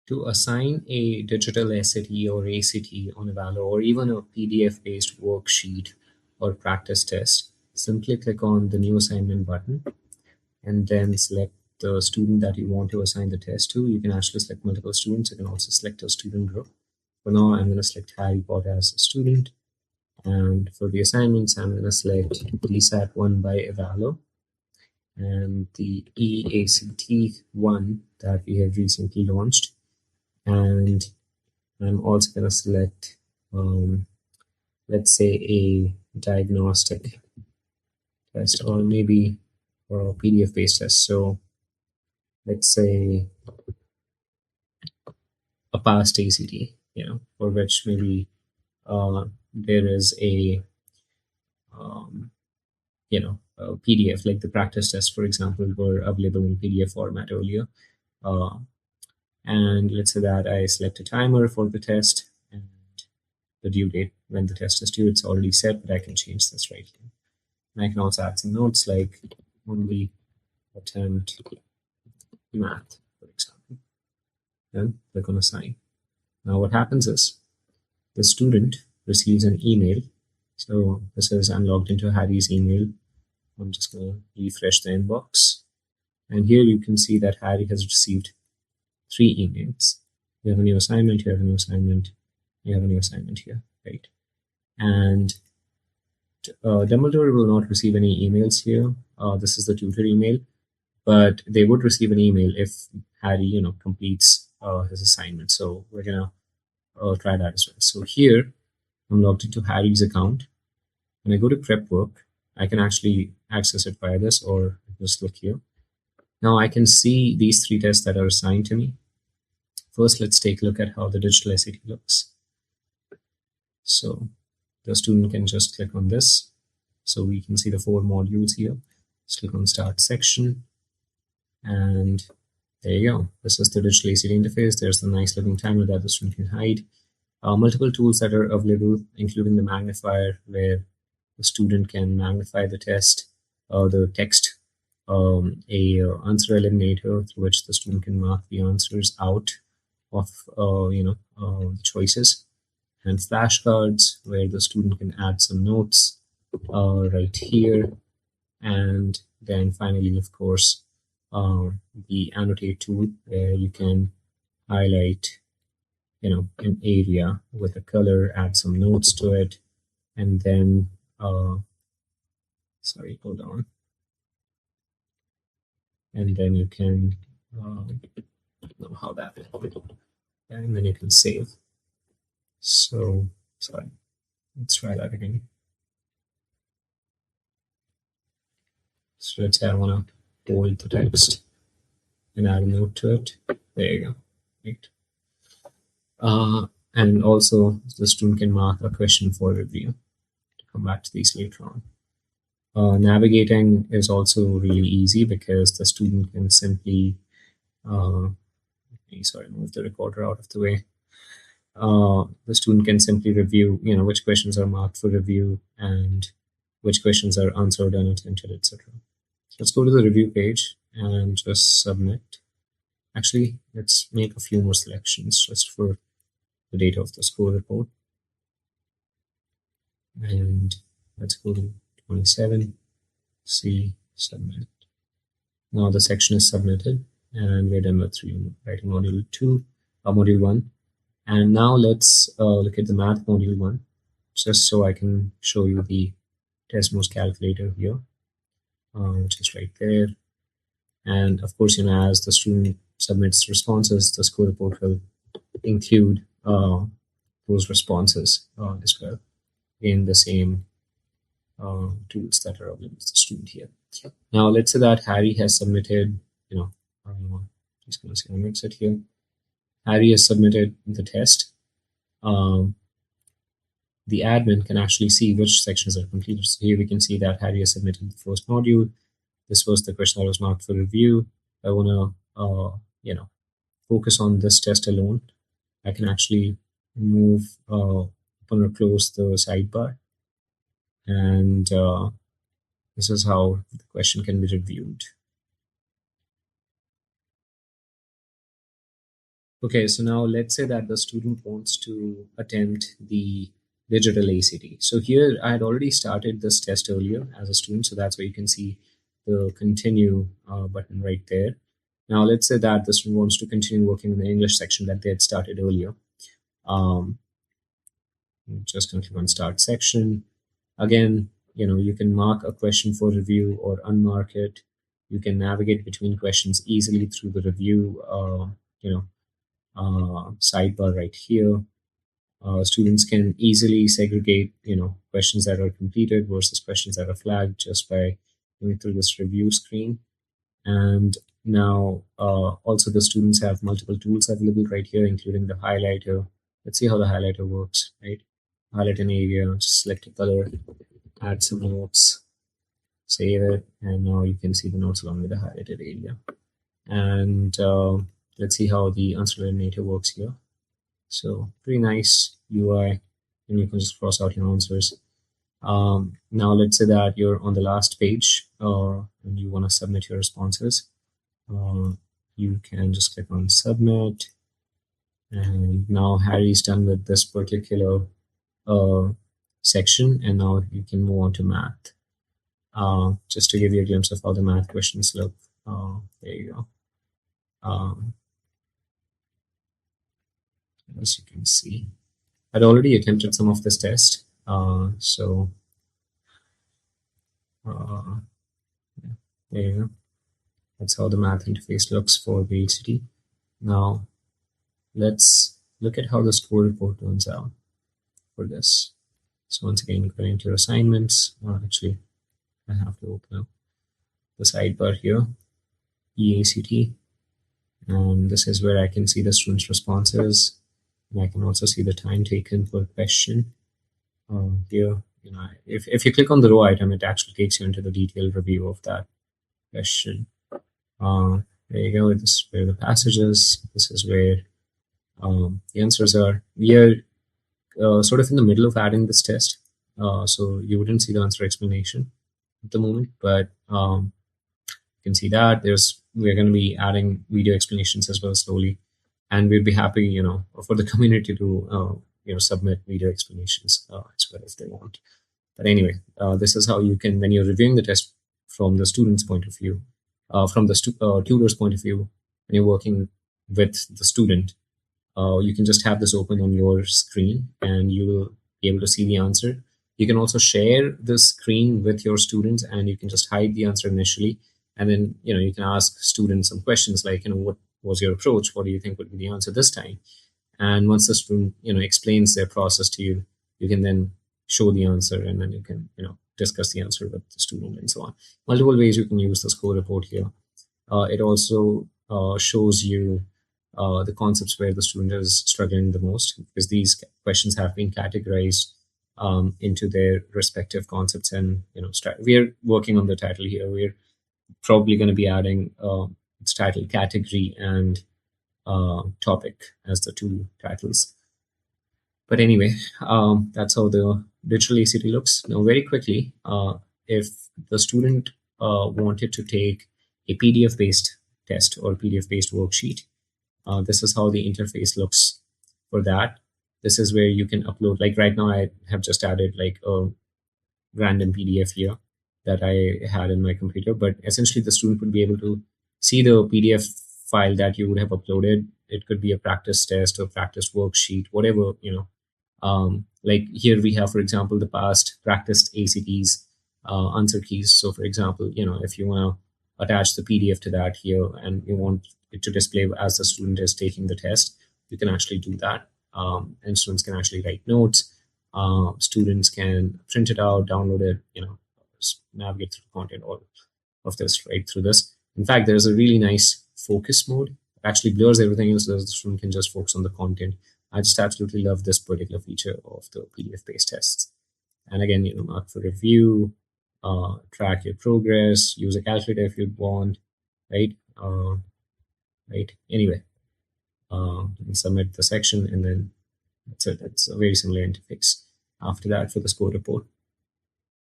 To assign a digital SAT or ACT on Evallo, or even a PDF-based worksheet or practice test, simply click on the New Assignment button and then select the student that you want to assign the test to. You can actually select multiple students. You can also select a student group. For now, I'm going to select Harry Potter as a student. And for the assignments, I'm going to select DSAT 1 by Evallo and the EACT 1 that we have recently launched. And I'm also going to select, let's say, a diagnostic test or maybe a PDF-based test. So let's say a past ACT, for which maybe there is a a PDF, like the practice tests, for example, were available in PDF format earlier. And let's say that I select a timer for the test and the due date when the test is due. It's already set, but I can change this right here. And I can also add some notes like only attempt math, for example. Then click on assign. Now what happens is the student receives an email. So this is I'm logged into Harry's email. I'm just going to refresh the inbox. And here you can see that Harry has received 3 emails. You have a new assignment, you have a new assignment, you have a new assignment here, right? And Dumbledore will not receive any emails here. This is the tutor email, but they would receive an email if Harry, completes his assignment. So we're gonna try that as well. So here, I'm logged into Harry's account. When I go to Prepwork, I can actually access it via this or just look here. Now I can see these 3 tests that are assigned to me. First, let's take a look at how the digital SAT looks. So the student can just click on this. So we can see the 4 modules here. Just click on Start Section. And there you go. This is the digital ACT interface. There's the nice looking timer that the student can hide. Multiple tools that are available, including the magnifier, where the student can magnify the test, the text, a answer eliminator through which the student can mark the answers out of the choices, and flashcards where the student can add some notes right here, and then finally, of course, the annotate tool where you can highlight an area with a color, add some notes to it, and then sorry, hold on, and then you can know how that is, and then you can save. So sorry, let's try that again. So let's say I want to hold the text and add a note to it. There you go. Right. And also the student can mark a question for review. To come back to these later on. Navigating is also really easy because the student can simply move the recorder out of the way. The student can simply review, which questions are marked for review and which questions are answered, unattempted, etc. Let's go to the review page and just submit. Actually, let's make a few more selections just for the data of the score report. And let's go to 27, see, submit. Now the section is submitted and we're done with writing module 1. And now let's look at the math module 1, just so I can show you the Desmos calculator here, which is right there. And of course, as the student submits responses, the score report will include those responses as well in the same tools that are available to the student here. Now, let's say that Harry has submitted, just going to say an exit here. Harry has submitted the test. The admin can actually see which sections are completed. So here we can see that Harry has submitted the first module. This was the question that was marked for review. I want to, focus on this test alone. I can actually move open or close the sidebar. And this is how the question can be reviewed. Okay, so now let's say that the student wants to attempt the digital ACT. So here I had already started this test earlier as a student, so that's where you can see the continue button right there. Now let's say that the student wants to continue working in the English section that they had started earlier. Um, just going to click on start section. Again, you can mark a question for review or unmark it. You can navigate between questions easily through the review, sidebar right here. Students can easily segregate, questions that are completed versus questions that are flagged just by going through this review screen. And now also the students have multiple tools available right here, including the highlighter. Let's see how the highlighter works, right? Highlight an area, just select a color, add some notes, save it, and now you can see the notes along with the highlighted area. And let's see how the answer eliminator works here. So pretty nice UI, and you can just cross out your answers. Now let's say that you're on the last page and you want to submit your responses. You can just click on submit, and now Harry's done with this particular section, and now you can move on to math. Just to give you a glimpse of how the math questions look. There you go. As you can see, I'd already attempted some of this test. So there you go. That's how the math interface looks for the ACT. Now, let's look at how the score report turns out for this. So once again, going into your assignments, actually, I have to open up the sidebar here, EACT, and this is where I can see the students' responses, and I can also see the time taken per question. Here, if you click on the row item, it actually takes you into the detailed review of that question. There you go. This is where the passages. This is where the answers are. We are sort of in the middle of adding this test, so you wouldn't see the answer explanation at the moment, but you can see that we're going to be adding video explanations as well slowly, and we'd be happy, for the community to submit video explanations as well if they want. But anyway, this is how you can, when you're reviewing the test from the student's point of view, from the tutor's point of view, when you're working with the student, you can just have this open on your screen and you will be able to see the answer. You can also share the screen with your students, and you can just hide the answer initially. And then, you can ask students some questions like, what was your approach? What do you think would be the answer this time? And once the student, explains their process to you, you can then show the answer, and then you can, discuss the answer with the student and so on. Multiple ways you can use the score report here. It also shows you the concepts where the student is struggling the most, because these questions have been categorized into their respective concepts. And we're working on the title here. We're probably going to be adding its title, category, and topic as the two titles. But anyway, that's how the digital ACT looks. Now, very quickly, if the student wanted to take a PDF-based test or PDF-based worksheet, this is how the interface looks for that. This is where you can upload, like right now I have just added like a random PDF here that I had in my computer, but essentially the student would be able to see the PDF file that you would have uploaded. It could be a practice test or practice worksheet, whatever, like here we have, for example, the past practiced ACTs answer keys. So for example, if you want to attach the PDF to that here and you want it to display as the student is taking the test, you can actually do that. And students can actually write notes. Students can print it out, download it, just navigate through the content, all of this right through this. In fact, there's a really nice focus mode. It actually blurs everything else so the student can just focus on the content. I just absolutely love this particular feature of the PDF-based tests. And again, mark for review, track your progress, use a calculator if you want, right? Right. Anyway, submit the section, and then that's it. It's a very similar interface after that for the score report.